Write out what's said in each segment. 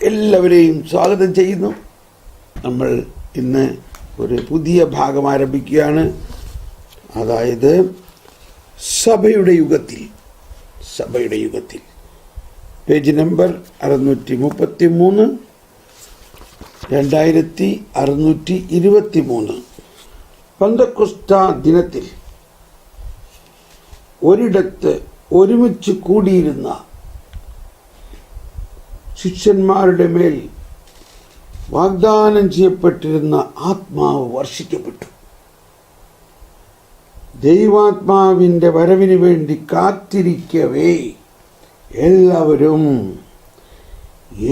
എല്ലാവരെയും സ്വാഗതം ചെയ്യുന്നു. നമ്മൾ ഇന്ന് ഒരു പുതിയ ഭാഗം ആരംഭിക്കുകയാണ്. അതായത് സഭയുടെ യുഗത്തിൽ പേജ് നമ്പർ 633, 2623. പെന്തക്കോസ്ത ദിനത്തിൽ ഒരിടത്ത് ഒരുമിച്ച് കൂടിയിരുന്ന ശിഷ്യന്മാരുടെ മേൽ വാഗ്ദാനം ചെയ്യപ്പെട്ടിരുന്ന ആത്മാവ് വർഷിക്കപ്പെട്ടു. ദൈവാത്മാവിൻ്റെ വരവിന് വേണ്ടി കാത്തിരിക്കവേ എല്ലാവരും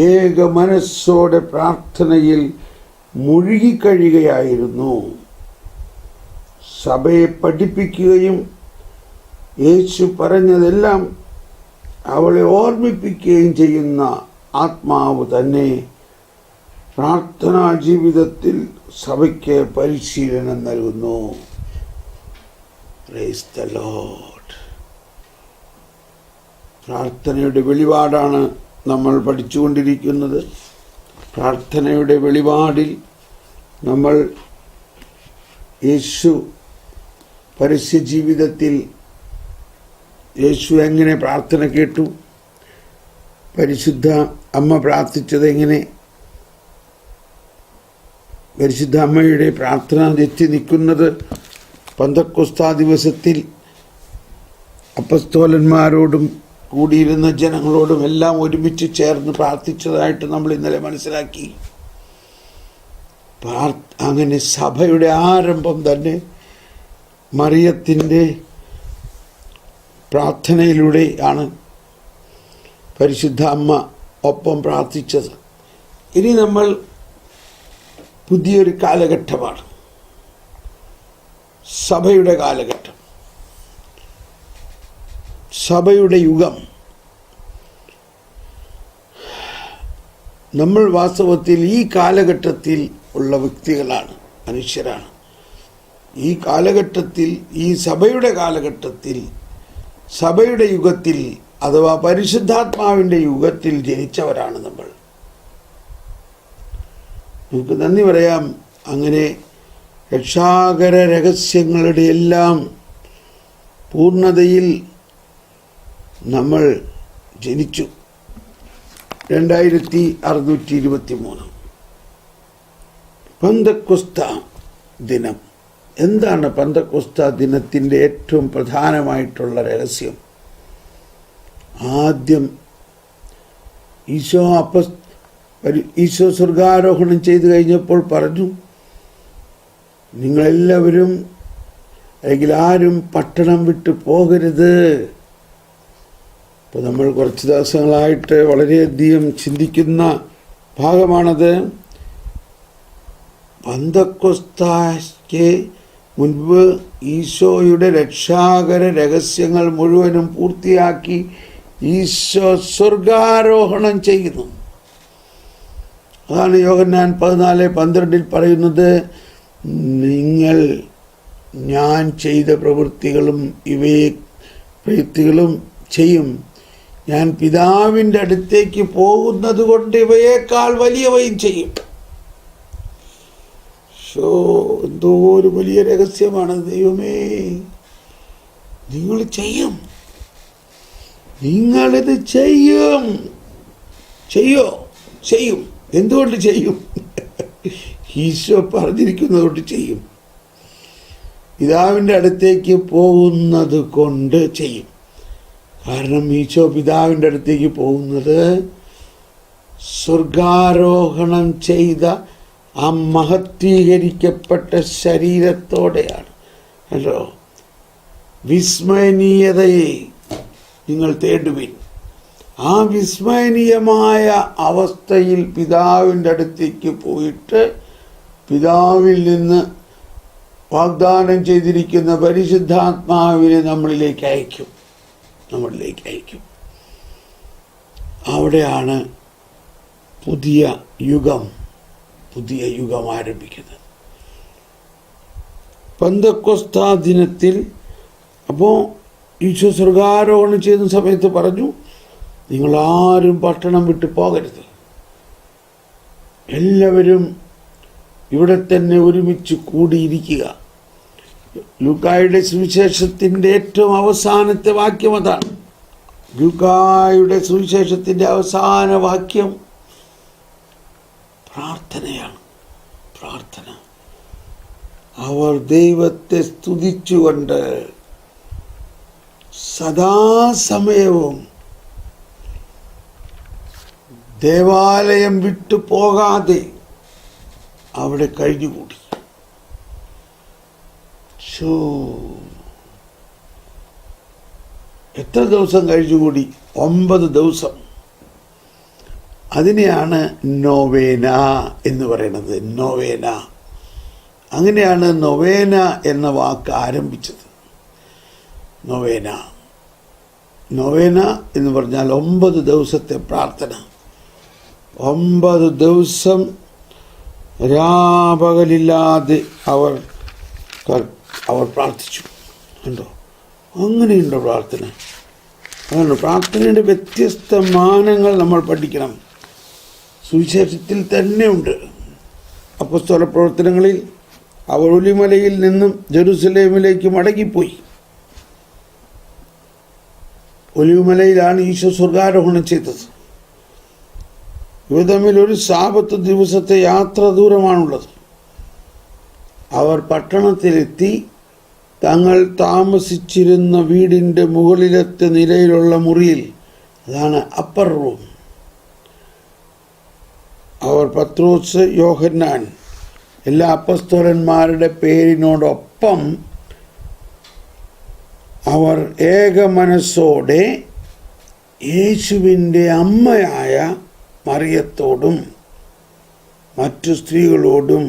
ഏക മനസ്സോടെ പ്രാർത്ഥനയിൽ മുഴുകിക്കഴിയുകയായിരുന്നു. സഭയെ പഠിപ്പിക്കുകയും യേശു പറഞ്ഞതെല്ലാം അവളെ ഓർമ്മിപ്പിക്കുകയും ചെയ്യുന്ന ആത്മാവ് തന്നെ പ്രാർത്ഥനാ ജീവിതത്തിൽ സഭയ്ക്ക് പരിശീലനം നൽകുന്നു. Praise the Lord. പ്രാർത്ഥനയുടെ വെളിപാടാണ് നമ്മൾ പഠിച്ചുകൊണ്ടിരിക്കുന്നത്. പ്രാർത്ഥനയുടെ വെളിപാടിൽ നമ്മൾ യേശു പരസ്യ ജീവിതത്തിൽ യേശു എങ്ങനെ പ്രാർത്ഥന കേട്ടു, പരിശുദ്ധ അമ്മ പ്രാർത്ഥിച്ചത് എങ്ങനെ, പരിശുദ്ധ അമ്മയുടെ പ്രാർത്ഥന എത്തി നിൽക്കുന്നത് പെന്തക്കോസ്ത ദിവസത്തിൽ അപ്പസ്തോലന്മാരോടും കൂടിയിരുന്ന ജനങ്ങളോടും എല്ലാം ഒരുമിച്ച് ചേർന്ന് പ്രാർത്ഥിച്ചതായിട്ട് നമ്മൾ ഇന്നലെ മനസ്സിലാക്കി. അങ്ങനെ സഭയുടെ ആരംഭം തന്നെ മറിയത്തിൻ്റെ പ്രാർത്ഥനയിലൂടെയാണ് പരിശുദ്ധ അമ്മ ഒപ്പം പ്രാർത്ഥിച്ചത്. ഇനി നമ്മൾ പുതിയൊരു കാലഘട്ടമാണ്, സഭയുടെ കാലഘട്ടം, സഭയുടെ യുഗം. നമ്മൾ വാസ്തവത്തിൽ ഈ കാലഘട്ടത്തിൽ ഉള്ള വ്യക്തികളാണ്, മനുഷ്യരാണ്. ഈ കാലഘട്ടത്തിൽ, ഈ സഭയുടെ കാലഘട്ടത്തിൽ, സഭയുടെ യുഗത്തിൽ അഥവാ പരിശുദ്ധാത്മാവിൻ്റെ യുഗത്തിൽ ജനിച്ചവരാണ് നമ്മൾ. നമുക്ക് നന്ദി പറയാം. അങ്ങനെ രക്ഷാകര രഹസ്യങ്ങളുടെ എല്ലാം പൂർണ്ണതയിൽ നമ്മൾ ജനിച്ചു. 2623 പെന്തക്കോസ്ത ദിനം. എന്താണ് പെന്തക്കോസ്ത ദിനത്തിൻ്റെ ഏറ്റവും പ്രധാനമായിട്ടുള്ള രഹസ്യം? ആദ്യം ഈശോ സ്വർഗാരോഹണം ചെയ്തു കഴിഞ്ഞപ്പോൾ പറഞ്ഞു, നിങ്ങളെല്ലാവരും അല്ലെങ്കിൽ ആരും പട്ടണം വിട്ടു പോകരുത്. ഇപ്പോൾ നമ്മൾ കുറച്ച് ദിവസങ്ങളായിട്ട് വളരെയധികം ചിന്തിക്കുന്ന ഭാഗമാണത്. പെന്തക്കോസ്തയ്ക്ക് മുൻപ് ഈശോയുടെ രക്ഷാകര രഹസ്യങ്ങൾ മുഴുവനും പൂർത്തിയാക്കി ഈശോ സ്വർഗാരോഹണം ചെയ്യുന്നു. അതാണ് യോഹന്നാൻ 14:12 പറയുന്നത്, ഞാൻ ചെയ്ത പ്രവൃത്തികളും പ്രവൃത്തികളും ചെയ്യും, ഞാൻ പിതാവിൻ്റെ അടുത്തേക്ക് പോകുന്നത് കൊണ്ട് ഇവയേക്കാൾ വലിയവയും ചെയ്യും. എന്തോ ഒരു വലിയ രഹസ്യമാണ്. ദൈവമേ, നിങ്ങളിത് ചെയ്യും. എന്തുകൊണ്ട് ചെയ്യും? ഈശോ പറഞ്ഞിരിക്കുന്നതുകൊണ്ട് ചെയ്യും. പിതാവിൻ്റെ അടുത്തേക്ക് പോകുന്നത് കൊണ്ട് ചെയ്യും. കാരണം ഈശോ പിതാവിൻ്റെ അടുത്തേക്ക് പോകുന്നത് സ്വർഗാരോഹണം ചെയ്ത ആ മഹത്വീകരിക്കപ്പെട്ട ശരീരത്തോടെയാണ്. അല്ലോ, വിസ്മയനീയതയെ നിങ്ങൾ തേടുവിൻ. ആ വിസ്മയനീയമായ അവസ്ഥയിൽ പിതാവിൻ്റെ അടുത്തേക്ക് പോയിട്ട് പിതാവിൽ നിന്ന് വാഗ്ദാനം ചെയ്തിരിക്കുന്ന പരിശുദ്ധാത്മാവിനെ നമ്മളിലേക്ക് അയക്കും. അവിടെയാണ് പുതിയ യുഗം ആരംഭിക്കുന്നത്. പെന്തക്കോസ്ത ദിനത്തിൽ അപ്പോൾ ഈശോ സ്വർഗാരോഹണം ചെയ്യുന്ന സമയത്ത് പറഞ്ഞു, നിങ്ങളാരും പട്ടണം വിട്ടു പോകരുത്. എല്ലാവരും ഇവിടെ തന്നെ ഒരുമിച്ച് കൂടിയിരിക്കുക. ലൂക്കായുടെ സുവിശേഷത്തിൻ്റെ ഏറ്റവും അവസാനത്തെ വാക്യം അതാണ്. ലൂക്കായുടെ സുവിശേഷത്തിൻ്റെ അവസാന വാക്യം പ്രാർത്ഥനയാണ്. പ്രാർത്ഥന. അവർ ദൈവത്തെ സ്തുതിച്ചുകൊണ്ട് സദാസമയവും ദേവാലയം വിട്ടു പോകാതെ അവിടെ കഴിഞ്ഞുകൂടി. എത്ര ദിവസം കഴിഞ്ഞുകൂടി? 9 ദിവസം. അതിനെയാണ് നൊവേന എന്ന് പറയുന്നത്. നൊവേന. അങ്ങനെയാണ് നൊവേന എന്ന വാക്ക് ആരംഭിച്ചത്. നൊവേന. നൊവേന എന്ന് പറഞ്ഞാൽ 9 ദിവസത്തെ പ്രാർത്ഥന. 9 ദിവസം രാപകലില്ലാതെ അവർ പ്രാർത്ഥിച്ചു. കണ്ടോ? അങ്ങനെയുണ്ടോ പ്രാർത്ഥന? അതാണ് പ്രാർത്ഥനയുടെ വ്യത്യസ്ത മാനങ്ങൾ നമ്മൾ പഠിക്കണം. സുവിശേഷത്തിൽ തന്നെ ഉണ്ട്. അപ്പോസ്തല പ്രവർത്തനങ്ങളിൽ അവർ ഒലിമലയിൽ നിന്നും ജെറുസലേമിലേക്ക് മടങ്ങിപ്പോയി. ഒലിവുമലയിലാണ് ഈശോ സ്വർഗാരോഹണം ചെയ്തത്. ഇവ തമ്മിൽ ഒരു സാബത്ത് ദിവസത്തെ യാത്ര ദൂരമാണുള്ളത്. അവർ പട്ടണത്തിലെത്തി തങ്ങൾ താമസിച്ചിരുന്ന വീടിൻ്റെ മുകളിലത്തെ നിലയിലുള്ള മുറിയിൽ, അതാണ് അപ്പർ റൂം, അവർ പത്രോസ്, യോഹന്നാൻ, എല്ലാ അപ്പസ്തോലന്മാരുടെ പേരിനോടൊപ്പം അവർ ഏകമനസ്സോടെ യേശുവിൻ്റെ അമ്മയായ മറിയത്തോടും മറ്റു സ്ത്രീകളോടും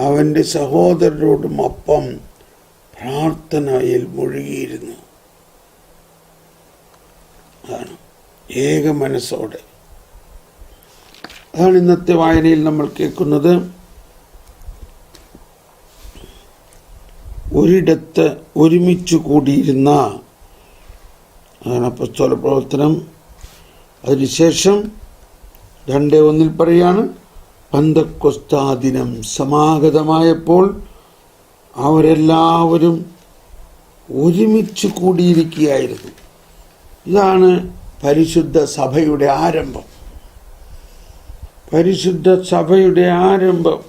അവൻ്റെ സഹോദരരോടും ഒപ്പം പ്രാർത്ഥനയിൽ മുഴുകിയിരുന്നു. അതാണ് ഏകമനസ്സോടെ. അതാണ് ഇന്നത്തെ വായനയിൽ നമ്മൾ കേൾക്കുന്നത്. ഒരിടത്ത് ഒരുമിച്ച് കൂടിയിരുന്ന, അതാണ് അപ്പോസ്തല പ്രവർത്തനം. അതിനുശേഷം 2:1 പറയാണ്, പന്തക്കൊസ്താ ദിനം സമാഗതമായപ്പോൾ അവരെല്ലാവരും ഒരുമിച്ച് കൂടിയിരിക്കുകയായിരുന്നു. ഇതാണ് പരിശുദ്ധ സഭയുടെ ആരംഭം. പരിശുദ്ധ സഭയുടെ ആരംഭം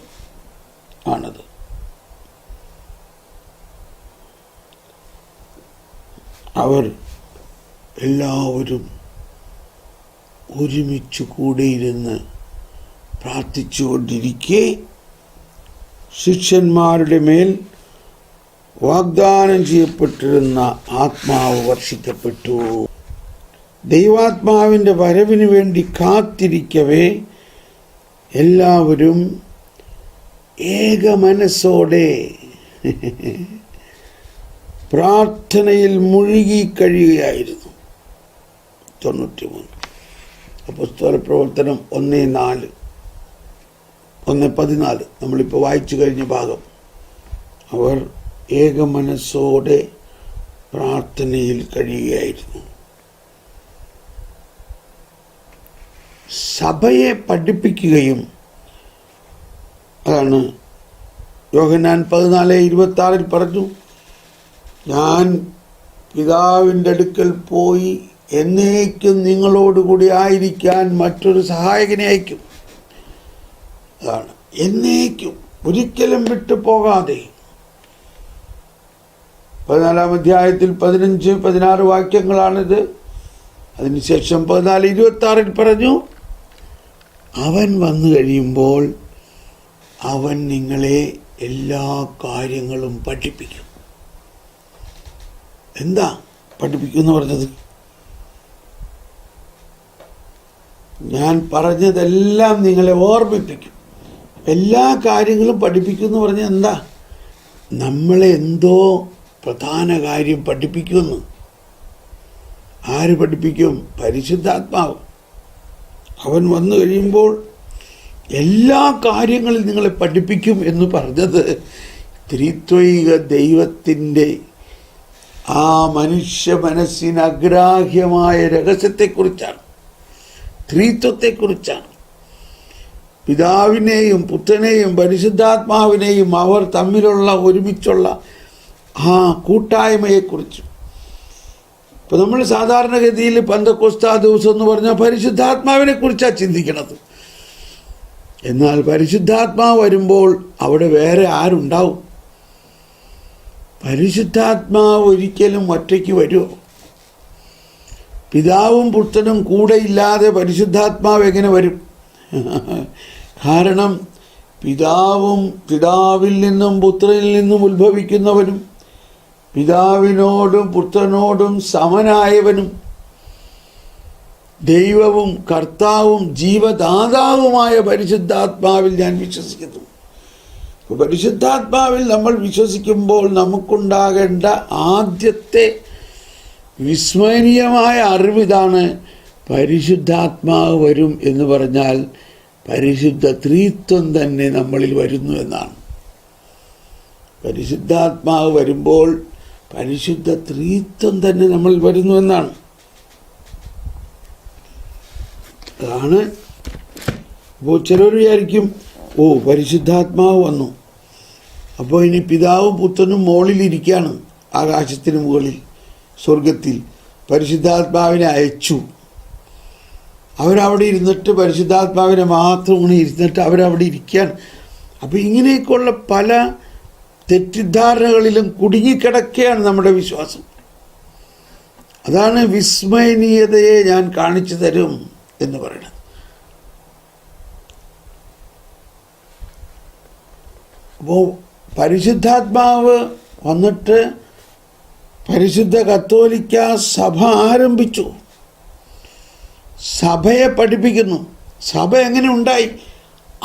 ആണത്. അവർ എല്ലാവരും ഒരുമിച്ച് കൂടിയിരുന്ന് പ്രാർത്ഥിച്ചുകൊണ്ടിരിക്കെ ശിഷ്യന്മാരുടെ മേൽ വാഗ്ദാനം ചെയ്യപ്പെട്ടിരുന്ന ആത്മാവ് വർഷിക്കപ്പെട്ടു. ദൈവാത്മാവിൻ്റെ വരവിന് വേണ്ടി കാത്തിരിക്കവേ എല്ലാവരും ഏകമനസ്സോടെ പ്രാർത്ഥനയിൽ മുഴുകിക്കഴിയുകയായിരുന്നു. 93. അപ്പോസ്തല പ്രവർത്തനം 1:4, 1:14 നമ്മളിപ്പോൾ വായിച്ചു കഴിഞ്ഞ ഭാഗം. അവർ ഏകമനസ്സോടെ പ്രാർത്ഥനയിൽ കഴിയുകയായിരുന്നു. സഭയെ പഠിപ്പിക്കുകയും, അതാണ് യോഹന്നാൻ 14:26 പറഞ്ഞു, ഞാൻ പിതാവിൻ്റെ അടുക്കൽ പോയി എന്നേക്കും നിങ്ങളോടുകൂടി ആയിരിക്കാൻ മറ്റൊരു സഹായകനെ അയക്കും. അതാണ് എന്നേക്കും, ഒരിക്കലും വിട്ടു പോകാതെ. 14-ാം അധ്യായത്തിൽ 15-16 വാക്യങ്ങളാണിത്. അതിനുശേഷം 14:26 പറഞ്ഞു, അവൻ വന്നു കഴിയുമ്പോൾ അവൻ നിങ്ങളെ എല്ലാ കാര്യങ്ങളും പഠിപ്പിക്കും. എന്താ പഠിപ്പിക്കുമെന്ന് പറഞ്ഞത്? ഞാൻ പറഞ്ഞതെല്ലാം നിങ്ങളെ ഓർമ്മിപ്പിക്കും. എല്ലാ കാര്യങ്ങളും പഠിപ്പിക്കുമെന്ന് പറഞ്ഞാൽ എന്താ? നമ്മളെ എന്തോ പ്രധാന കാര്യം പഠിപ്പിക്കുമെന്ന്. ആര് പഠിപ്പിക്കും? പരിശുദ്ധാത്മാവ്. അവൻ വന്നു കഴിയുമ്പോൾ എല്ലാ കാര്യങ്ങളും നിങ്ങളെ പഠിപ്പിക്കും എന്ന് പറഞ്ഞത് ത്രിത്വൈക ദൈവത്തിൻ്റെ ആ മനുഷ്യ മനസ്സിന് അഗ്രാഹ്യമായ രഹസ്യത്തെക്കുറിച്ചാണ്, ത്രിത്വത്തെക്കുറിച്ചാണ്. പിതാവിനെയും പുത്രനെയും പരിശുദ്ധാത്മാവിനെയും അവർ തമ്മിലുള്ള ഒരുമിച്ചുള്ള ആ കൂട്ടായ്മയെക്കുറിച്ചും. ഇപ്പം നമ്മൾ സാധാരണഗതിയിൽ പെന്തക്കോസ്താ ദിവസം എന്ന് പറഞ്ഞാൽ പരിശുദ്ധാത്മാവിനെ കുറിച്ചാണ് ചിന്തിക്കണത്. എന്നാൽ പരിശുദ്ധാത്മാവ് വരുമ്പോൾ അവിടെ വേറെ ആരുണ്ടാവും? പരിശുദ്ധാത്മാവ് ഒരിക്കലും ഒറ്റയ്ക്ക് വരുമോ? പിതാവും പുത്രനും കൂടെ ഇല്ലാതെ പരിശുദ്ധാത്മാവ് എങ്ങനെ വരും? കാരണം പിതാവിൽ നിന്നും പുത്രനിൽ നിന്നും ഉത്ഭവിക്കുന്നവനും പിതാവിനോടും പുത്രനോടും സമനായവനും ദൈവവും കർത്താവും ജീവദാതാവുമായ പരിശുദ്ധാത്മാവിൽ ഞാൻ വിശ്വസിക്കുന്നു. പരിശുദ്ധാത്മാവിൽ നമ്മൾ വിശ്വസിക്കുമ്പോൾ നമുക്കുണ്ടാകേണ്ട ആദ്യത്തെ വിസ്മരണീയമായ അറിവിതാണ് പരിശുദ്ധാത്മാവ് വരും എന്ന് പറഞ്ഞാൽ പരിശുദ്ധ ത്രിത്വം തന്നെ നമ്മളിൽ വരുന്നു എന്നാണ്. പരിശുദ്ധാത്മാവ് വരുമ്പോൾ പരിശുദ്ധ ത്രിത്വം തന്നെ നമ്മളിൽ വരുന്നു എന്നാണ്. അതാണ് ഇപ്പോൾ ചിലർ വിചാരിക്കും, ഓ പരിശുദ്ധാത്മാവ് വന്നു, അപ്പോൾ ഇനി പിതാവും പുത്രനും മുകളിലിരിക്കുകയാണ്, ആകാശത്തിന് മുകളിൽ സ്വർഗത്തിൽ പരിശുദ്ധാത്മാവിനെ അയച്ചു. അവരവിടെ ഇരുന്നിട്ട് പരിശുദ്ധാത്മാവിനെ മാത്രം ഇരുന്നിട്ട് അവരവിടെ ഇരിക്കുകയാണ്. അപ്പോൾ ഇങ്ങനെയൊക്കെയുള്ള പല തെറ്റിദ്ധാരണകളിലും കുടുങ്ങിക്കിടക്കുകയാണ് നമ്മുടെ വിശ്വാസം. അതാണ് വിസ്മയനീയതയെ ഞാൻ കാണിച്ചു തരും എന്ന് പറയുന്നത്. അപ്പോൾ പരിശുദ്ധാത്മാവ് വന്നിട്ട് പരിശുദ്ധ കത്തോലിക്ക സഭ ആരംഭിച്ചു, സഭയെ പഠിപ്പിക്കുന്നു. സഭ എങ്ങനെ ഉണ്ടായി?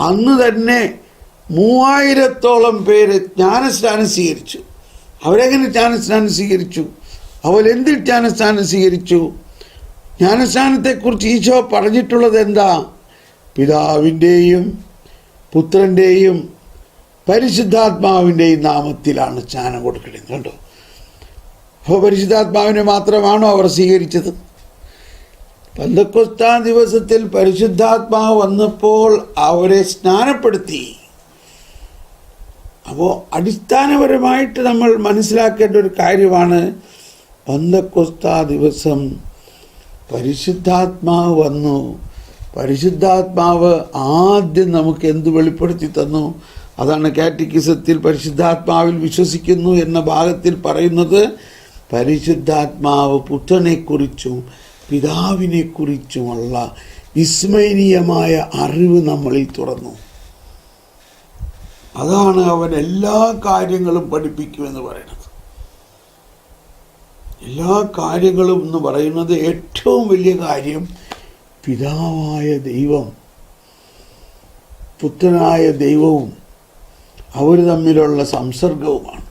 അന്ന് തന്നെ 3000-ഓളം പേര് ജ്ഞാനസ്നാനം സ്വീകരിച്ചു. അവരെങ്ങനെ ജ്ഞാനസ്നാനം സ്വീകരിച്ചു? അവരെന്തിൽ ജ്ഞാനസ്നാനം സ്വീകരിച്ചു? ജ്ഞാനസ്നാനത്തെക്കുറിച്ച് ഈശോ പറഞ്ഞിട്ടുള്ളത് എന്താ? പിതാവിൻ്റെയും പുത്രൻ്റെയും പരിശുദ്ധാത്മാവിൻ്റെയും നാമത്തിലാണ് സ്നാനം കൊടുക്കേണ്ടത്. കണ്ടോ? അപ്പോൾ പരിശുദ്ധാത്മാവിനെ മാത്രമാണോ അവർ സ്വീകരിച്ചത്? പെന്തക്കോസ്താ ദിവസത്തിൽ പരിശുദ്ധാത്മാവ് വന്നപ്പോൾ അവരെ സ്നാനപ്പെടുത്തി. അപ്പോൾ അടിസ്ഥാനപരമായിട്ട് നമ്മൾ മനസ്സിലാക്കേണ്ട ഒരു കാര്യമാണ്, പെന്തക്കോസ്താ ദിവസം പരിശുദ്ധാത്മാവ് വന്നു. പരിശുദ്ധാത്മാവ് ആദ്യം നമുക്ക് എന്ത് വെളിപ്പെടുത്തി തന്നു? അതാണ് കാറ്റക്കിസത്തിൽ പരിശുദ്ധാത്മാവിൽ വിശ്വസിക്കുന്നു എന്ന ഭാഗത്തിൽ പറയുന്നത്. പരിശുദ്ധാത്മാവ് പുത്രനെക്കുറിച്ചും പിതാവിനെക്കുറിച്ചുമുള്ള വിസ്മരണീയമായ അറിവ് നമ്മളിൽ തുറന്നു. അതാണ് അവൻ എല്ലാ കാര്യങ്ങളും പഠിപ്പിക്കുമെന്ന് പറയുന്നത്. എല്ലാ കാര്യങ്ങളും എന്ന് പറയുന്നത് ഏറ്റവും വലിയ കാര്യം പിതാവായ ദൈവം പുത്രനായ ദൈവവും അവർ തമ്മിലുള്ള സംസർഗവുമാണ്,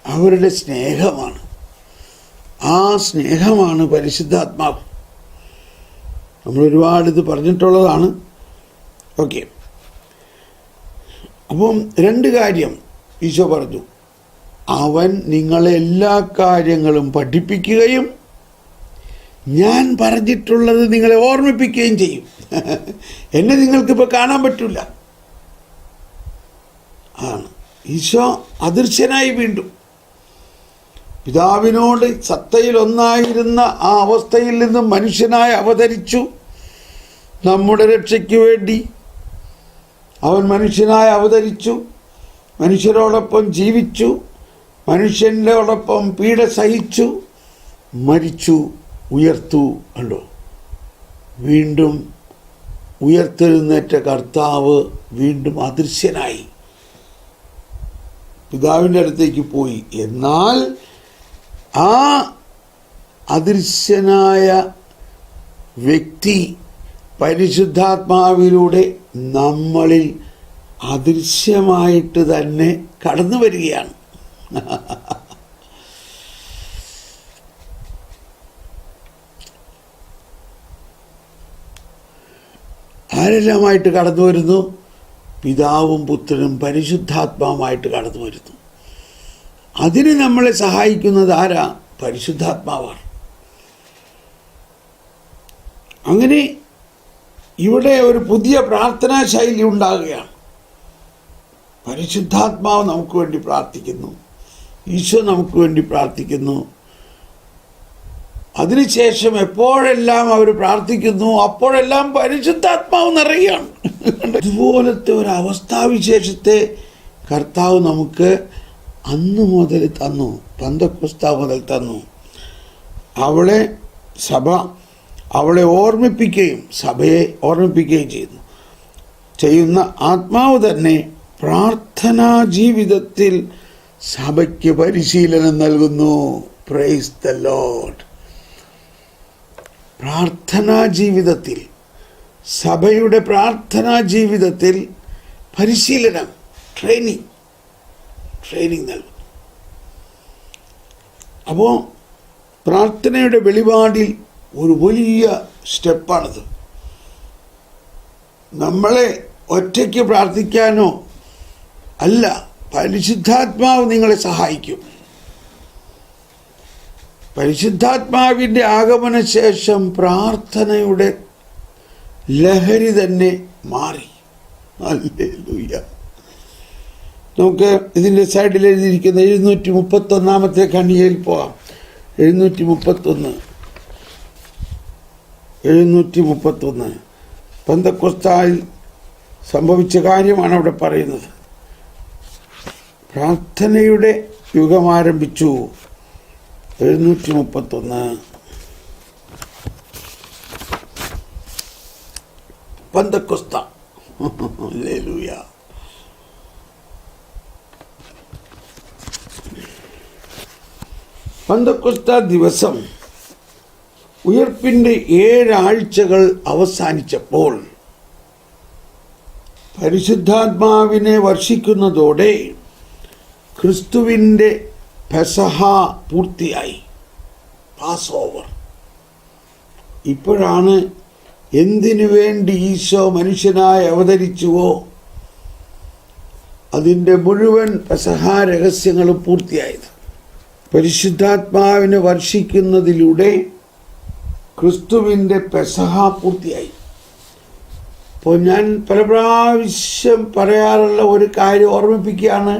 അവരുടെ സ്നേഹമാണ്. ആ സ്നേഹമാണ് പരിശുദ്ധാത്മാവ്. നമ്മൾ ഒരുപാട് ഇത് പറഞ്ഞിട്ടുള്ളതാണ്. ഓക്കെ, അപ്പം 2 കാര്യം ഈശോ പറഞ്ഞു. അവൻ നിങ്ങളെ എല്ലാ കാര്യങ്ങളും പഠിപ്പിക്കുകയും ഞാൻ പറഞ്ഞിട്ടുള്ളത് നിങ്ങളെ ഓർമ്മിപ്പിക്കുകയും ചെയ്യും. എന്നെ നിങ്ങൾക്കിപ്പോൾ കാണാൻ പറ്റില്ല. ആണ് ഈശോ അദൃശ്യനായി വീണ്ടും പിതാവിനോട് സത്തയിൽ ഒന്നായിരുന്ന ആ അവസ്ഥയിൽ നിന്നും മനുഷ്യനായി അവതരിച്ചു. നമ്മുടെ രക്ഷയ്ക്ക് വേണ്ടി അവൻ മനുഷ്യനായി അവതരിച്ചു, മനുഷ്യരോടൊപ്പം ജീവിച്ചു, മനുഷ്യനോടൊപ്പം പീഡ സഹിച്ചു, മരിച്ചു, ഉയർത്തു. കണ്ടോ? വീണ്ടും ഉയർത്തെഴുന്നേറ്റ കർത്താവ് വീണ്ടും അദൃശ്യനായി പിതാവിൻ്റെ അടുത്തേക്ക് പോയി. എന്നാൽ ആ അദൃശ്യനായ വ്യക്തി പരിശുദ്ധാത്മാവിലൂടെ നമ്മളിൽ അദൃശ്യമായിട്ട് തന്നെ കടന്നു വരികയാണ്. ആരെല്ലാമായിട്ട് കടന്നു വരുന്നു? പിതാവും പുത്രനും പരിശുദ്ധാത്മാവുമായിട്ട് കടന്നു വരുന്നു. അതിന് നമ്മളെ സഹായിക്കുന്നത് ആരാ? പരിശുദ്ധാത്മാവാണ്. അങ്ങനെ ഇവിടെ ഒരു പുതിയ പ്രാർത്ഥനാ ശൈലി ഉണ്ടാകുകയാണ്. പരിശുദ്ധാത്മാവ് നമുക്ക് വേണ്ടി പ്രാർത്ഥിക്കുന്നു, ഈശോ നമുക്ക് വേണ്ടി പ്രാർത്ഥിക്കുന്നു. അതിനുശേഷം എപ്പോഴെല്ലാം അവർ പ്രാർത്ഥിക്കുന്നു അപ്പോഴെല്ലാം പരിശുദ്ധാത്മാവ് നിറയുകയാണ്. ഇതുപോലത്തെ ഒരു അവസ്ഥാവിശേഷത്തെ കർത്താവ് നമുക്ക് അന്ന് മുതൽ തന്നു, പെന്തക്കോസ്ത് മുതൽ തന്നു. സഭ അവളെ ഓർമ്മിപ്പിക്കുകയും സഭയെ ഓർമ്മിപ്പിക്കുകയും ചെയ്യുന്ന ആത്മാവ് തന്നെ പ്രാർത്ഥനാ ജീവിതത്തിൽ സഭയ്ക്ക് പരിശീലനം നൽകുന്നു. Praise the Lord. പ്രാർത്ഥനാ ജീവിതത്തിൽ, സഭയുടെ പ്രാർത്ഥനാ ജീവിതത്തിൽ പരിശീലനം, ട്രെയിനിങ് നൽകുന്നു. അപ്പോൾ പ്രാർത്ഥനയുടെ വെളിപാടിൽ ഒരു വലിയ സ്റ്റെപ്പാണിത്. നമ്മളെ ഒറ്റയ്ക്ക് പ്രാർത്ഥിക്കാനോ അല്ല, പരിശുദ്ധാത്മാവ് നിങ്ങളെ സഹായിക്കും. പരിശുദ്ധാത്മാവിൻ്റെ ആഗമന ശേഷം പ്രാർത്ഥനയുടെ ലഹരി തന്നെ മാറി. ഹല്ലേലൂയ. നമുക്ക് ഇതിൻ്റെ സൈഡിൽ എഴുതിയിരിക്കുന്ന 731 ഖണ്ഡികയിൽ പോകാം. 731 പെന്തക്കോസ്തായിൽ സംഭവിച്ച കാര്യമാണ് അവിടെ പറയുന്നത്. പ്രാർത്ഥനയുടെ യുഗം ആരംഭിച്ചു. 731 പെന്തക്കോസ്ത. ഹല്ലേലൂയ. പെന്തക്കോസ്ത ദിവസം ഉയർപ്പിൻ്റെ 7 ആഴ്ചകൾ അവസാനിച്ചപ്പോൾ പരിശുദ്ധാത്മാവിനെ വർഷിക്കുന്നതോടെ ക്രിസ്തുവിൻ്റെ പെസഹ പൂർത്തിയായി. Pass over. ഇപ്പോഴാണ് എന്തിനു വേണ്ടി ഈശോ മനുഷ്യനായി അവതരിച്ചുവോ അതിൻ്റെ മുഴുവൻ പെസഹ രഹസ്യങ്ങളും പൂർത്തിയായത്. പരിശുദ്ധാത്മാവിനെ വർഷിക്കുന്നതിലൂടെ ക്രിസ്തുവിൻ്റെ പെസഹ പൂർത്തിയായി. അപ്പോൾ ഞാൻ പല പ്രാവശ്യം പറയാറുള്ള ഒരു കാര്യം ഓർമ്മിപ്പിക്കുകയാണ്.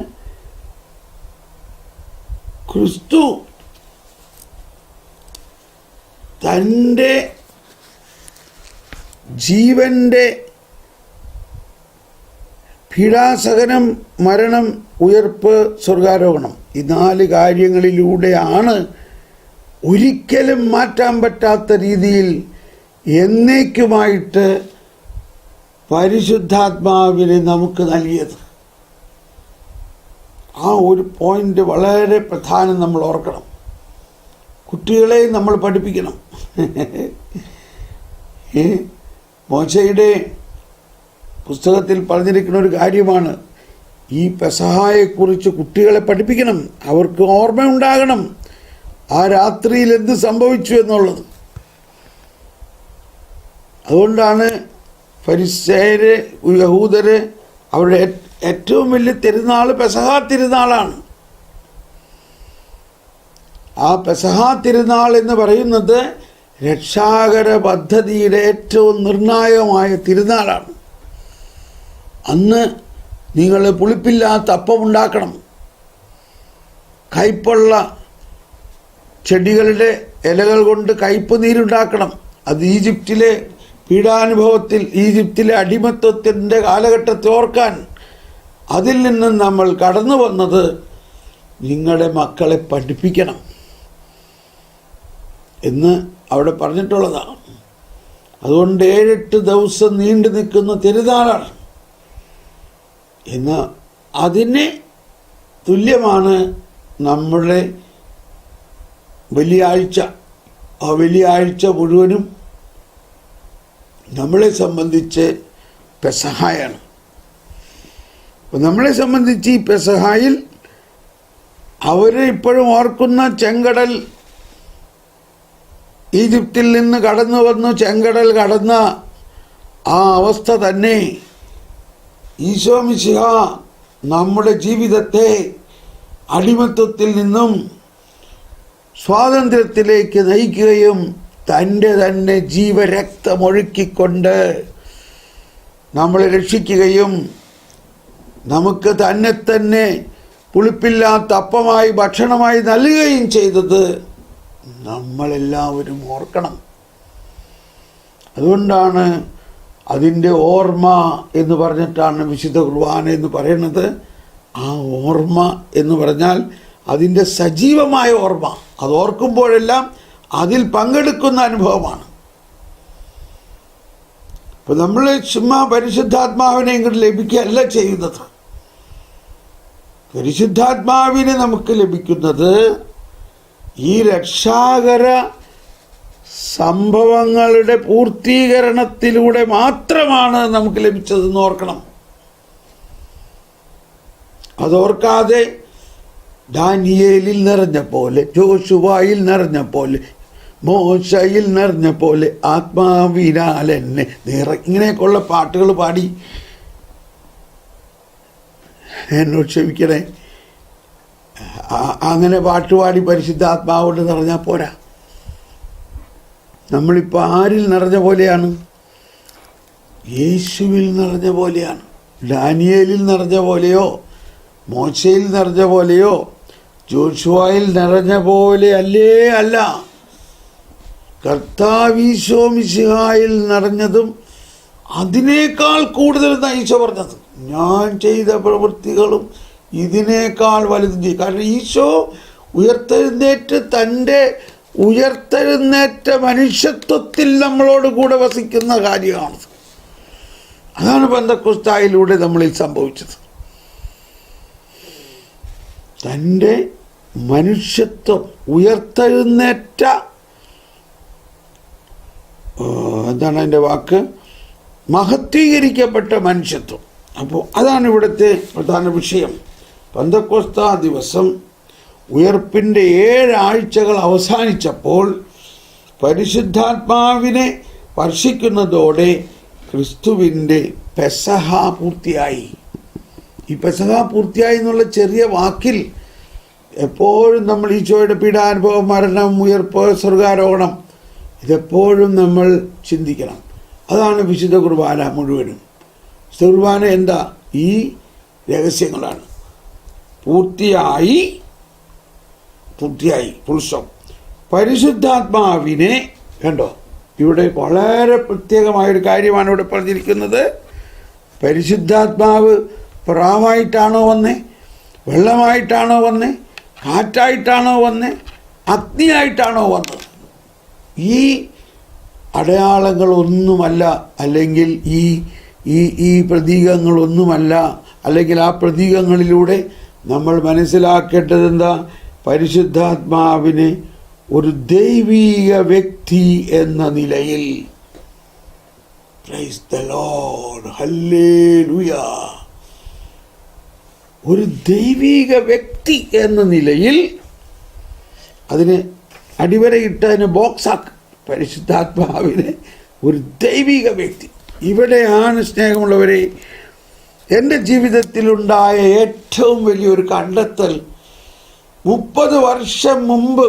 ക്രിസ്തു തൻ്റെ ജീവൻ്റെ പീഡാസഹനം, മരണം, ഉയർപ്പ്, സ്വർഗാരോഹണം, ഈ 4 കാര്യങ്ങളിലൂടെയാണ് ഒരിക്കലും മാറ്റാൻ പറ്റാത്ത രീതിയിൽ എന്നേക്കുമായിട്ട് പരിശുദ്ധാത്മാവിനെ നമുക്ക് നൽകിയത്. ആ ഒരു പോയിന്റ് വളരെ പ്രധാനം നമ്മൾ ഓർക്കണം. കുട്ടികളെ നമ്മൾ പഠിപ്പിക്കണം. മോശയുടെ പുസ്തകത്തിൽ പറഞ്ഞിരിക്കുന്ന ഒരു കാര്യമാണ്, ഈ പെസഹായെക്കുറിച്ച് കുട്ടികളെ പഠിപ്പിക്കണം. അവർക്ക് ഓർമ്മയുണ്ടാകണം ആ രാത്രിയിൽ എന്ത് സംഭവിച്ചു എന്നുള്ളത്. അതുകൊണ്ടാണ് ഫരിസേയര്, യഹൂദര് അവരുടെ ഏറ്റവും വലിയ തിരുനാൾ പെസഹ തിരുനാളാണ്. ആ പെസഹ തിരുനാൾ എന്ന് പറയുന്നത് രക്ഷാകര പദ്ധതിയുടെ ഏറ്റവും നിർണായകമായ തിരുനാളാണ്. അന്ന് നിങ്ങൾ പുളിപ്പില്ലാത്ത അപ്പമുണ്ടാക്കണം, കയ്പുള്ള ചെടികളുടെ ഇലകൾ കൊണ്ട് കയ്പ് നീരുണ്ടാക്കണം. അത് ഈജിപ്തിലെ പീഡാനുഭവത്തിൽ, ഈജിപ്തിലെ അടിമത്വത്തിൻ്റെ കാലഘട്ടത്തെ ഓർക്കാൻ അതിൽ നിന്നും നമ്മൾ കടന്നു വന്നത് നിങ്ങളുടെ മക്കളെ പഠിപ്പിക്കണം എന്ന് അവിടെ പറഞ്ഞിട്ടുള്ളതാണ്. അതുകൊണ്ട് 7-8 ദിവസം നീണ്ടു നിൽക്കുന്ന തിരുനാളാണ്. എന്ന് അതിന് തുല്യമാണ് നമ്മുടെ വെള്ളിയാഴ്ച. ആ വെള്ളിയാഴ്ച മുഴുവനും നമ്മളെ സംബന്ധിച്ച് പെസഹായാണ്. അപ്പം നമ്മളെ സംബന്ധിച്ച് ഈ പെസഹായിൽ അവർ ഇപ്പോഴും ഓർക്കുന്ന ചെങ്കടൽ, ഈജിപ്തിൽ നിന്ന് കടന്നു വന്നു ചെങ്കടൽ കടന്ന ആ അവസ്ഥ തന്നെ ഈശോ മിശിഹ നമ്മുടെ ജീവിതത്തെ അടിമത്വത്തിൽ നിന്നും സ്വാതന്ത്ര്യത്തിലേക്ക് നയിക്കുകയും തൻ്റെ തന്നെ ജീവരക്തമൊഴുക്കിക്കൊണ്ട് നമ്മളെ രക്ഷിക്കുകയും നമുക്ക് തന്നെ പുളിപ്പില്ലാത്ത അപ്പമായി ഭക്ഷണമായി നൽകുകയും ചെയ്തത് നമ്മളെല്ലാവരും ഓർക്കണം. അതുകൊണ്ടാണ് അതിൻ്റെ ഓർമ്മ എന്ന് പറഞ്ഞിട്ടാണ് വിശുദ്ധ കുർബാന എന്ന് പറയുന്നത്. ആ ഓർമ്മ എന്ന് പറഞ്ഞാൽ അതിൻ്റെ സജീവമായ ഓർമ്മ. അത് ഓർക്കുമ്പോഴെല്ലാം അതിൽ പങ്കെടുക്കുന്ന അനുഭവമാണ്. ഇപ്പം നമ്മൾ ചുമ്മാ പരിശുദ്ധാത്മാവിനെ ഇങ്ങോട്ട് ലഭിക്കുകയല്ല ചെയ്യുന്നത്. പരിശുദ്ധാത്മാവിനെ നമുക്ക് ലഭിക്കുന്നത് ഈ രക്ഷാകര സംഭവങ്ങളുടെ പൂർത്തീകരണത്തിലൂടെ മാത്രമാണ് നമുക്ക് ലഭിച്ചതെന്ന് ഓർക്കണം. അതോർക്കാതെ ദാനിയേലിൽ നിറഞ്ഞ പോലെ, ജോശുവായിൽ നിറഞ്ഞ പോലെ, മോശയിൽ നിറഞ്ഞ പോലെ ആത്മാവിനാൽ എന്നെ ഇങ്ങനെയൊക്കെയുള്ള പാട്ടുകൾ പാടി എന്നോട് ക്ഷമിക്കണേ, അങ്ങനെ പാട്ടുപാടി പരിശുദ്ധാത്മാവോട് നിറഞ്ഞാൽ പോരാ. നമ്മളിപ്പോൾ ആരിൽ നിറഞ്ഞ പോലെയാണ്? യേശുവിൽ നിറഞ്ഞ പോലെയാണ്. ദാനിയേലിൽ നിറഞ്ഞ പോലെയോ, മോശയിൽ നിറഞ്ഞ പോലെയോ, ജോഷുവായിൽ നിറഞ്ഞ പോലെ അല്ല. കർത്താവീശോ മിശിഹായിൽ നിറഞ്ഞതും അതിനേക്കാൾ കൂടുതൽ ഈശോ പറഞ്ഞത്, ഞാൻ ചെയ്ത പ്രവൃത്തികളും ഇതിനേക്കാൾ വലുതും ചെയ്യും. കാരണം ഈശോ ഉയർത്തെഴുന്നേറ്റ് തൻ്റെ ഉയർത്തെഴുന്നേറ്റ മനുഷ്യത്വത്തിൽ നമ്മളോട് കൂടെ വസിക്കുന്ന കാര്യമാണ്. അതാണ് പെന്തക്കോസ്തായിലൂടെ നമ്മളിൽ സംഭവിച്ചത്. തൻ്റെ മനുഷ്യത്വം ഉയർത്തെഴുന്നേറ്റ, എന്താണ് അതിൻ്റെ വാക്ക്, മഹത്വീകരിക്കപ്പെട്ട മനുഷ്യത്വം. അപ്പോൾ അതാണ് ഇവിടുത്തെ പ്രധാന വിഷയം. പെന്തക്കോസ്താ ദിവസം ഉയർപ്പിൻ്റെ 7 ആഴ്ചകൾ അവസാനിച്ചപ്പോൾ പരിശുദ്ധാത്മാവിനെ വർഷിക്കുന്നതോടെ ക്രിസ്തുവിൻ്റെ പെസഹ പൂർത്തിയായി. ഈ പെസഹ പൂർത്തിയായി എന്നുള്ള ചെറിയ വാക്കിൽ എപ്പോഴും നമ്മൾ ഈശോയുടെ പീഡാനുഭവം, മരണം, ഉയർപ്പ്, സ്വർഗാരോഹണം ഇതെപ്പോഴും നമ്മൾ ചിന്തിക്കണം. അതാണ് വിശുദ്ധ കുർബാന മുഴുവനും. വിശുദ്ധ കുർബാന എന്താ? ഈ രഹസ്യങ്ങളാണ്. പൂർത്തിയായി ഫുൾ സ്റ്റോപ്പ്. പരിശുദ്ധാത്മാവിനെ കണ്ടോ, ഇവിടെ വളരെ പ്രത്യേകമായൊരു കാര്യമാണ് ഇവിടെ പറഞ്ഞിരിക്കുന്നത്. പരിശുദ്ധാത്മാവ് പ്രാവായിട്ടാണോ വന്നേ, വെള്ളമായിട്ടാണോ വന്നേ, കാറ്റായിട്ടാണോ വന്നേ, അഗ്നിയായിട്ടാണോ വന്നത്? ഈ അടയാളങ്ങളൊന്നുമല്ല, അല്ലെങ്കിൽ ഈ പ്രതീകങ്ങളൊന്നുമല്ല, അല്ലെങ്കിൽ ആ പ്രതീകങ്ങളിലൂടെ നമ്മൾ മനസ്സിലാക്കേണ്ടത് എന്താ? പരിശുദ്ധാത്മാവിനെ ഒരു ദൈവീക വ്യക്തി എന്ന നിലയിൽ, പ്രൈസ് ദ ലോർഡ്, ഹല്ലേലൂയ, ഒരു ദൈവീക വ്യക്തി എന്ന നിലയിൽ അതിന് അടിവരയിട്ട് അതിന് ബോക്സാക്ക്. പരിശുദ്ധാത്മാവിനെ ഒരു ദൈവിക വ്യക്തി. ഇവിടെയാണ് സ്നേഹമുള്ളവരെ എൻ്റെ ജീവിതത്തിലുണ്ടായ ഏറ്റവും വലിയൊരു കണ്ടെത്തൽ. 30 വർഷം മുമ്പ്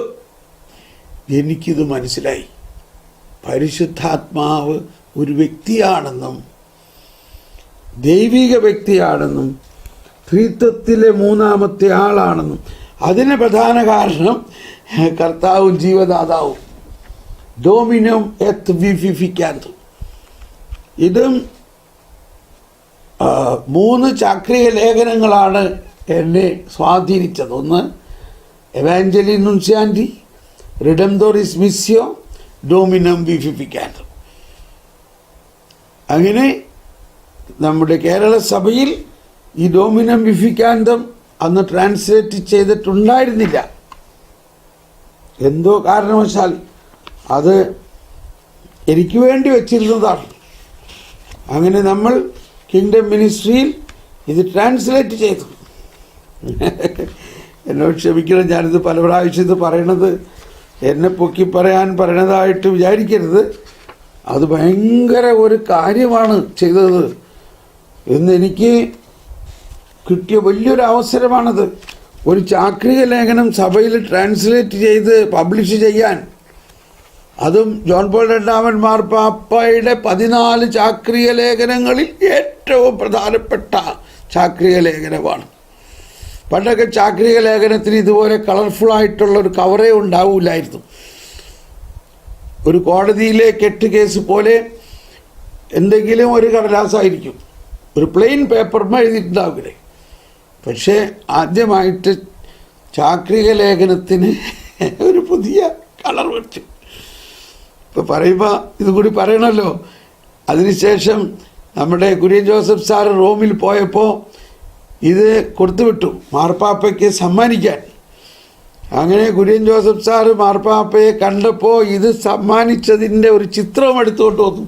എനിക്കിത് മനസ്സിലായി. പരിശുദ്ധാത്മാവ് ഒരു വ്യക്തിയാണെന്നും ദൈവിക വ്യക്തിയാണെന്നും ത്രിത്വത്തിലെ 3-ാമത്തെ ആളാണെന്നും. അതിന് പ്രധാന കാരണം കർത്താവും ജീവദാതാവും, ഡോമിനം എത്ത് വിവിഫിക്കാൻതും. ഇതും 3 ചാക്രിക ലേഖനങ്ങളാണ് എന്നെ സ്വാധീനിച്ചത്. ഒന്ന് എവാഞ്ചലി നുൻഷ്യാൻറ്റി, റിഡംഡോറിസ് മിസ്യോ, ഡോമിനം വിവിഫിക്കാൻതും. അങ്ങനെ നമ്മുടെ കേരള സഭയിൽ ഈ ഡോമിനം വിവിഫിക്കാൻതും അന്ന് ട്രാൻസ്ലേറ്റ് ചെയ്തിട്ടുണ്ടായിരുന്നില്ല. എന്തോ കാരണവശാൽ അത് എനിക്ക് വേണ്ടി വച്ചിരുന്നതാണ്. അങ്ങനെ നമ്മൾ കിങ്ഡം മിനിസ്ട്രിയിൽ ഇത് ട്രാൻസ്ലേറ്റ് ചെയ്തു. എന്നോട് ക്ഷമിക്കണം, ഞാനിത് പല പ്രാവശ്യം ഇത് പറയണത് എന്നെ പൊക്കി പറയണതായിട്ട് വിചാരിക്കരുത്. അത് ഭയങ്കര ഒരു കാര്യമാണ് ചെയ്തത് എന്നെനിക്ക് കിട്ടിയ വലിയൊരു അവസരമാണത്. ഒരു ചാക്രിക ലേഖനം സഭയിൽ ട്രാൻസ്ലേറ്റ് ചെയ്ത് പബ്ലിഷ് ചെയ്യാൻ അതും ജോൺ പോൾ രണ്ടാമൻ മാർപ്പാപ്പയുടെ 14 ചാക്രിക ലേഖനങ്ങളിൽ ഏറ്റവും പ്രധാനപ്പെട്ട ചാക്രിക ലേഖനമാണ്. പണ്ടൊക്കെ ചാക്രിക ലേഖനത്തിന് ഇതുപോലെ കളർഫുള്ളായിട്ടുള്ള ഒരു കവറേ ഉണ്ടാവില്ലായിരുന്നു. ഒരു കോടതിയിലെ കെട്ട് കേസ് പോലെ എന്തെങ്കിലും ഒരു കടലാസായിരിക്കും, ഒരു പ്ലെയിൻ പേപ്പറിന് എഴുതിയിട്ടുണ്ടാവില്ലേ. പക്ഷേ ആദ്യമായിട്ട് ചാക്രിക ലേഖനത്തിന് ഒരു പുതിയ കളർ വെച്ചു. ഇപ്പോൾ പറയുമ്പോൾ ഇതും കൂടി പറയണമല്ലോ. അതിനുശേഷം നമ്മുടെ കുര്യൻ ജോസഫ് സാറ് റോമിൽ പോയപ്പോൾ ഇത് കൊടുത്തുവിട്ടു മാർപ്പാപ്പയ്ക്ക് സമ്മാനിക്കാൻ. അങ്ങനെ കുര്യൻ ജോസഫ് സാറ് മാർപ്പാപ്പയെ കണ്ടപ്പോൾ ഇത് സമ്മാനിച്ചതിൻ്റെ ഒരു ചിത്രം എടുത്തുകൊണ്ട് വന്നു.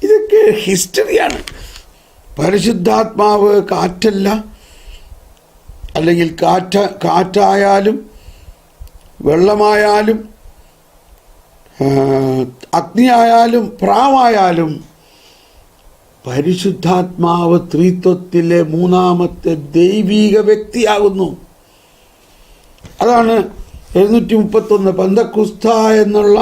ഇതൊക്കെ ഹിസ്റ്ററിയാണ്. പരിശുദ്ധാത്മാവ് കാറ്റല്ല, അല്ലെങ്കിൽ കാറ്റായാലും വെള്ളമായാലും അഗ്നിയായാലും പ്രാവായാലും പരിശുദ്ധാത്മാവ് ത്രിത്വത്തിലെ മൂന്നാമത്തെ ദൈവീക വ്യക്തിയാകുന്നു. അതാണ് 731 പെന്തക്കുസ്ത എന്നുള്ള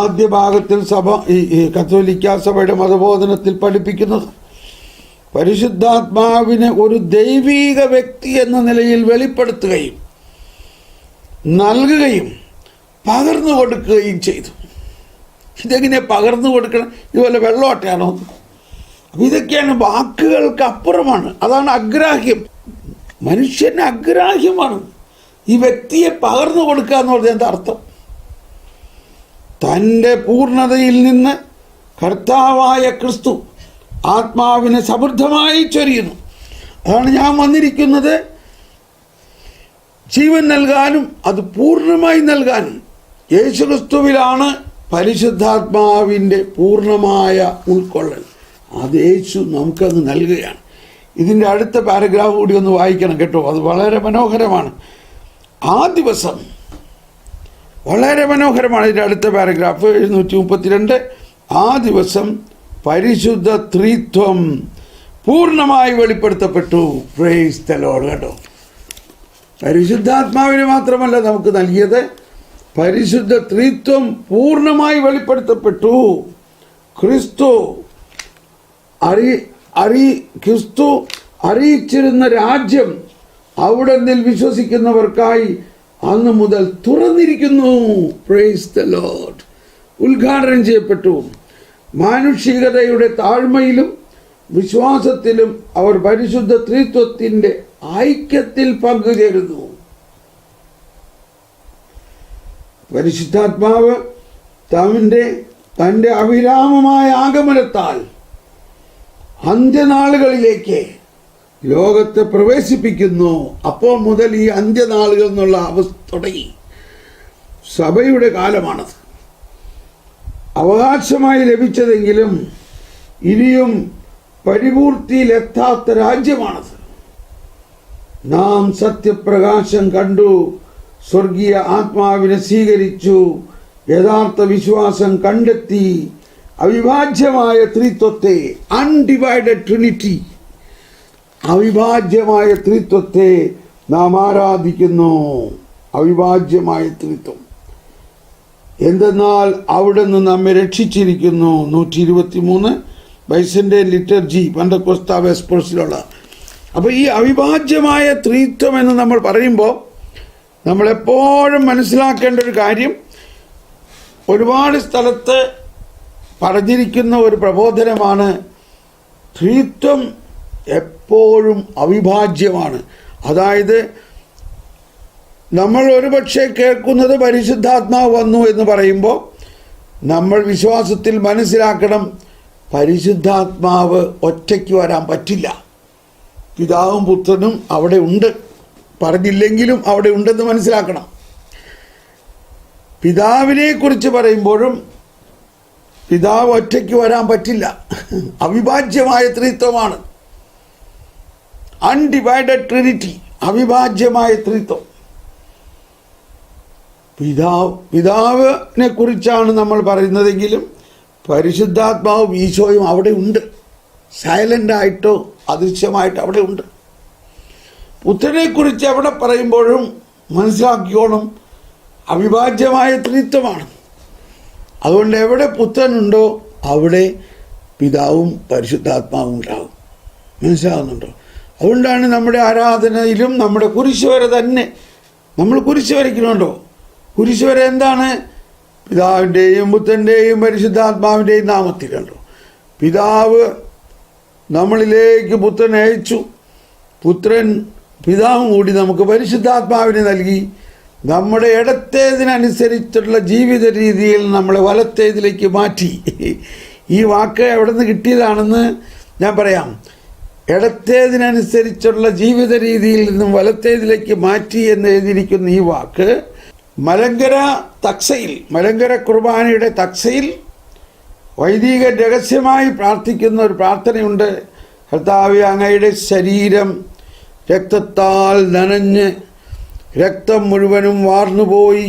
ആദ്യ ഭാഗത്തിൽ സഭ ഈ കത്തോലിക്ക സഭയുടെ മതബോധനത്തിൽ പഠിപ്പിക്കുന്നത്. പരിശുദ്ധാത്മാവിനെ ഒരു ദൈവീക വ്യക്തി എന്ന നിലയിൽ വെളിപ്പെടുത്തുകയും നൽകുകയും പകർന്നു കൊടുക്കുകയും ചെയ്തു. ഇതെങ്ങനെ പകർന്നു കൊടുക്കണം? ഇതുപോലെ വെള്ളോട്ടയാണോ? അപ്പം ഇതൊക്കെയാണ് വാക്കുകൾക്ക് അപ്പുറമാണ്. അതാണ് അഗ്രാഹ്യം. മനുഷ്യന് അഗ്രാഹ്യമാണ് ഈ വ്യക്തിയെ പകർന്നു കൊടുക്കുക എന്ന് പറഞ്ഞാൽ എന്താ അർത്ഥം? തൻ്റെ പൂർണ്ണതയിൽ നിന്ന് കർത്താവായ ക്രിസ്തു ആത്മാവിനെ സമൃദ്ധമായി ചൊരിയുന്നു. അതാണ് ഞാൻ വന്നിരിക്കുന്നത്, ജീവൻ നൽകാനും അത് പൂർണ്ണമായി നൽകാനും. യേശുക്രിസ്തുവിലാണ് പരിശുദ്ധാത്മാവിൻ്റെ പൂർണ്ണമായ ഉൾക്കൊള്ളൽ. അത് യേശു നമുക്കങ്ങ് നൽകുകയാണ്. ഇതിൻ്റെ അടുത്ത പാരഗ്രാഫ് കൂടി ഒന്ന് വായിക്കണം കേട്ടോ, അത് വളരെ മനോഹരമാണ്. ആ ദിവസം വളരെ മനോഹരമാണ്. ഇതിൻ്റെ അടുത്ത പാരഗ്രാഫ് 732. ആ ദിവസം പരിശുദ്ധ ത്രിത്വം പൂർണ്ണമായി വെളിപ്പെടുത്തപ്പെട്ടു. Praise the Lord. കേട്ടോ, പരിശുദ്ധാത്മാവിനെ മാത്രമല്ല നമുക്ക് നൽകിയത്, പരിശുദ്ധ ത്രിത്വം പൂർണ്ണമായി വെളിപ്പെടുത്തപ്പെട്ടു. ക്രിസ്തു അറിയിച്ചിരുന്ന രാജ്യം അവിടെ വിശ്വസിക്കുന്നവർക്കായി അന്ന് മുതൽ തുറന്നിരിക്കുന്നു. Praise the Lord. ഉദ്ഘാടനം ചെയ്യപ്പെട്ടു. മാനുഷികതയുടെ താഴ്മയിലും വിശ്വാസത്തിലും അവർ പരിശുദ്ധ ത്രിത്വത്തിൻ്റെ ഐക്യത്തിൽ പങ്കുചേരുന്നു. പരിശുദ്ധാത്മാവ് തൻ്റെ അവിരാമമായ ആഗമനത്താൽ അന്ത്യനാളുകളിലേക്ക് ലോകത്തെ പ്രവേശിപ്പിക്കുന്നു. അപ്പോൾ മുതൽ ഈ അന്ത്യനാളുകൾ എന്നുള്ള അവസ്ഥ തുടങ്ങി. സഭയുടെ കാലമാണത്. അവകാശമായി ലഭിച്ചതെങ്കിലും ഇനിയും പരിപൂർത്തിയിലെത്താത്ത രാജ്യമാണത്. നാം സത്യപ്രകാശം കണ്ടു, സ്വർഗീയ ആത്മാവിനെ സ്വീകരിച്ചു, യഥാർത്ഥ വിശ്വാസം കണ്ടെത്തി, അവിഭാജ്യമായ ത്രിത്വത്തെ, അൺഡിവൈഡഡ് ട്രിനിറ്റി, അവിഭാജ്യമായ ത്രിത്വത്തെ നാം ആരാധിക്കുന്നു. അവിഭാജ്യമായ ത്രിത്വം എന്തെന്നാൽ അവിടുന്ന് നമ്മെ രക്ഷിച്ചിരിക്കുന്നു. 123 ബൈസൻ്റെ ലിറ്റർജി പെന്തക്കോസ്ത വെസ്പേഴ്സിലുള്ള. അപ്പോൾ ഈ അവിഭാജ്യമായ ത്രിത്വം എന്ന് നമ്മൾ പറയുമ്പോൾ നമ്മളെപ്പോഴും മനസ്സിലാക്കേണ്ട ഒരു കാര്യം, ഒരുപാട് സ്ഥലത്ത് പറഞ്ഞിരിക്കുന്ന ഒരു പ്രബോധനമാണ്, ത്രിത്വം എപ്പോഴും അവിഭാജ്യമാണ്. അതായത് നമ്മൾ ഒരുപക്ഷെ കേൾക്കുന്നത് പരിശുദ്ധാത്മാവ് വന്നു എന്ന് പറയുമ്പോൾ നമ്മൾ വിശ്വാസത്തിൽ മനസ്സിലാക്കണം, പരിശുദ്ധാത്മാവ് ഒറ്റയ്ക്ക് വരാൻ പറ്റില്ല. പിതാവും പുത്രനും അവിടെ ഉണ്ട്, പറഞ്ഞില്ലെങ്കിലും അവിടെ ഉണ്ടെന്ന് മനസ്സിലാക്കണം. പിതാവിനെ കുറിച്ച് പറയുമ്പോഴും പിതാവ് ഒറ്റയ്ക്ക് വരാൻ പറ്റില്ല. അവിഭാജ്യമായ ത്രിത്വമാണ്, അൺഡിവൈഡഡ് ട്രിനിറ്റി, അവിഭാജ്യമായ ത്രിത്വം. പിതാവിനെ കുറിച്ചാണ് നമ്മൾ പറയുന്നതെങ്കിലും പരിശുദ്ധാത്മാവും ഈശോയും അവിടെ ഉണ്ട്. സൈലൻ്റായിട്ടോ അദൃശ്യമായിട്ടോ അവിടെ ഉണ്ട്. പുത്രനെ കുറിച്ച് എവിടെ പറയുമ്പോഴും മനസ്സിലാക്കിക്കോണം, അവിഭാജ്യമായ ത്രിത്വമാണ്. അതുകൊണ്ട് എവിടെ പുത്രനുണ്ടോ അവിടെ പിതാവും പരിശുദ്ധാത്മാവും ഉണ്ടാവും. മനസ്സിലാകുന്നുണ്ടോ? അതുകൊണ്ടാണ് നമ്മുടെ ആരാധനയിലും നമ്മുടെ കുരിശുവര തന്നെ നമ്മൾ കുരിശ് വരയ്ക്കണുണ്ടോ? കുരിശുവര എന്താണ്? പിതാവിൻ്റെയും പുത്രൻ്റെയും പരിശുദ്ധാത്മാവിൻ്റെയും നാമത്തിൽ. കണ്ടോ, പിതാവ് നമ്മളിലേക്ക് പുത്രനെ അയച്ചു, പിതാവും കൂടി നമുക്ക് പരിശുദ്ധാത്മാവിനെ നൽകി. നമ്മുടെ ഇടത്തേതിനനുസരിച്ചുള്ള ജീവിത രീതിയിൽ നമ്മളെ വലത്തേതിലേക്ക് മാറ്റി. ഈ വാക്ക് എവിടെ നിന്ന് കിട്ടിയതാണെന്ന് ഞാൻ പറയാം. ഇടത്തേതിനനുസരിച്ചുള്ള ജീവിത രീതിയിൽ നിന്നും വലത്തേതിലേക്ക് മാറ്റി എന്ന് എഴുതിയിരിക്കുന്ന ഈ വാക്ക് മലങ്കര കുർബാനയുടെ തക്സയിൽ വൈദികൻ രഹസ്യമായി പ്രാർത്ഥിക്കുന്ന ഒരു പ്രാർത്ഥനയുണ്ട്. കർത്താവേ, അങ്ങയുടെ ശരീരം രക്തത്താൽ നനഞ്ഞ് രക്തം മുഴുവനും വാർന്നുപോയി,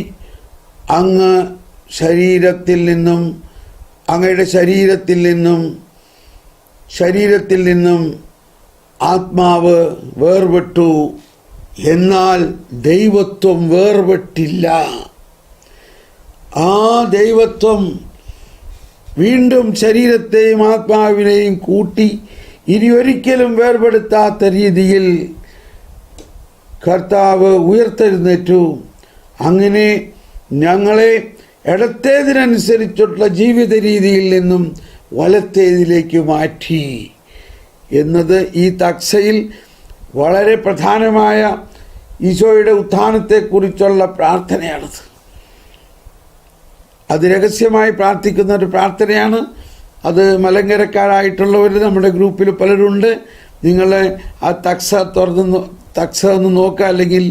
അങ്ങയുടെ ശരീരത്തിൽ നിന്നും ആത്മാവ് വേർപെട്ടു, എന്നാൽ ദൈവത്വം വേർപെട്ടില്ല. ആ ദൈവത്വം വീണ്ടും ശരീരത്തെയും ആത്മാവിനെയും കൂട്ടി ഇനി ഒരിക്കലും വേർപെടുത്താത്ത രീതിയിൽ കർത്താവ് ഉയർത്തെഴുന്നേറ്റു. അങ്ങനെ ഞങ്ങളെ ഇടത്തേതിനനുസരിച്ചുള്ള ജീവിത രീതിയിൽ നിന്നും വലത്തേതിലേക്ക് മാറ്റി എന്നത് ഈ തക്സയിൽ വളരെ പ്രധാനമായ ഈശോയുടെ ഉത്ഥാനത്തെക്കുറിച്ചുള്ള പ്രാർത്ഥനയാണത്. അത് രഹസ്യമായി പ്രാർത്ഥിക്കുന്ന ഒരു പ്രാർത്ഥനയാണ്. അത് മലങ്കരക്കാരായിട്ടുള്ളവർ നമ്മുടെ ഗ്രൂപ്പിൽ പലരുണ്ട്. നിങ്ങൾ ആ തക്സ ഒന്ന് നോക്കുക, അല്ലെങ്കിൽ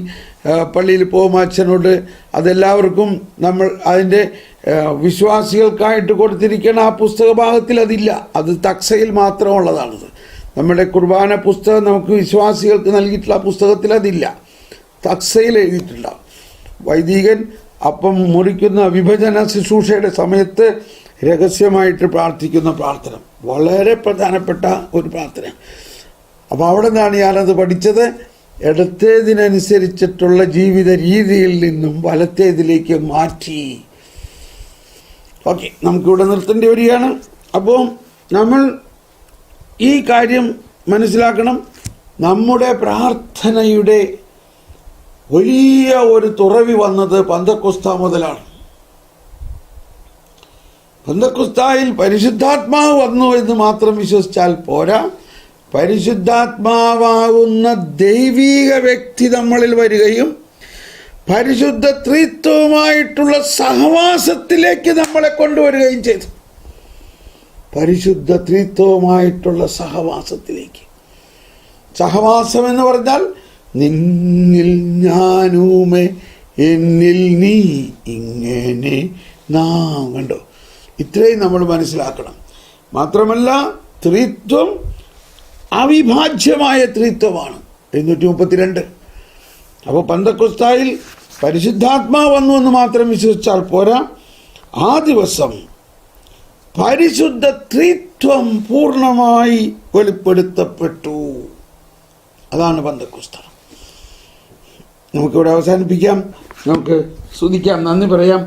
പള്ളിയിൽ പോകുമ്പോൾ അച്ഛനോട് അതെല്ലാവർക്കും നമ്മൾ അതിൻ്റെ വിശ്വാസികൾക്കായിട്ട് കൊടുത്തിരിക്കുന്ന ആ പുസ്തക ഭാഗത്തിൽ അതില്ല. അത് തക്സയിൽ മാത്രമുള്ളതാണത്. നമ്മുടെ കുർബാന പുസ്തകം നമുക്ക് വിശ്വാസികൾക്ക് നൽകിയിട്ടുള്ള പുസ്തകത്തിൽ അതില്ല. തക്സയിൽ എഴുതിയിട്ടുണ്ടാവും. വൈദികൻ അപ്പം മുറിക്കുന്ന വിഭജന ശുശ്രൂഷയുടെ സമയത്ത് രഹസ്യമായിട്ട് പ്രാർത്ഥിക്കുന്ന പ്രാർത്ഥന വളരെ പ്രധാനപ്പെട്ട ഒരു പ്രാർത്ഥന. അപ്പോൾ അവിടെ നിന്നാണ് ഞാനത് പഠിച്ചത്. ഇടത്തേതിനനുസരിച്ചിട്ടുള്ള ജീവിത രീതിയിൽ നിന്നും വലത്തേതിലേക്ക് മാറ്റി. ഓക്കെ, നമുക്കിവിടെ നിർത്തേണ്ടി വരികയാണ്. അപ്പോൾ നമ്മൾ ഈ കാര്യം മനസ്സിലാക്കണം. നമ്മുടെ പ്രാർത്ഥനയുടെ വലിയ ഒരു തുറവി വന്നത് പന്തക്കൊസ്താ മുതലാണ്. പന്തക്കൊസ്തായിൽ പരിശുദ്ധാത്മാവ് വന്നു എന്ന് മാത്രം വിശ്വസിച്ചാൽ പോരാ, പരിശുദ്ധാത്മാവാകുന്ന ദൈവീക വ്യക്തി നമ്മളിൽ വരികയും പരിശുദ്ധ ത്രിത്വവുമായിട്ടുള്ള സഹവാസത്തിലേക്ക് നമ്മളെ കൊണ്ടുവരികയും ചെയ്തു. പരിശുദ്ധ ത്രിത്വവുമായിട്ടുള്ള സഹവാസത്തിലേക്ക്. സഹവാസം എന്ന് പറഞ്ഞാൽ നിന്നിൽ ഞാനുമേ എന്നിൽ നീ ഇങ്ങനെ നാം. കണ്ടോ, ഇത്രയും നമ്മൾ മനസ്സിലാക്കണം. മാത്രമല്ല ത്രിത്വം അവിഭാജ്യമായ ത്രിത്വമാണ്. 732. അപ്പോൾ പന്തക്കൊസ്തായിൽ പരിശുദ്ധാത്മാവ് വന്നു എന്ന് മാത്രം വിശ്വസിച്ചാൽ പോരാ, ആ ദിവസം പരിശുദ്ധ ത്രിത്വം പൂർണ്ണമായി വെളിപ്പെടുത്തപ്പെട്ടു. അതാണ് പന്തക്കൊസ്താ. നമുക്കിവിടെ അവസാനിപ്പിക്കാം. നമുക്ക് സ്തുതിക്കാം, നന്ദി പറയാം.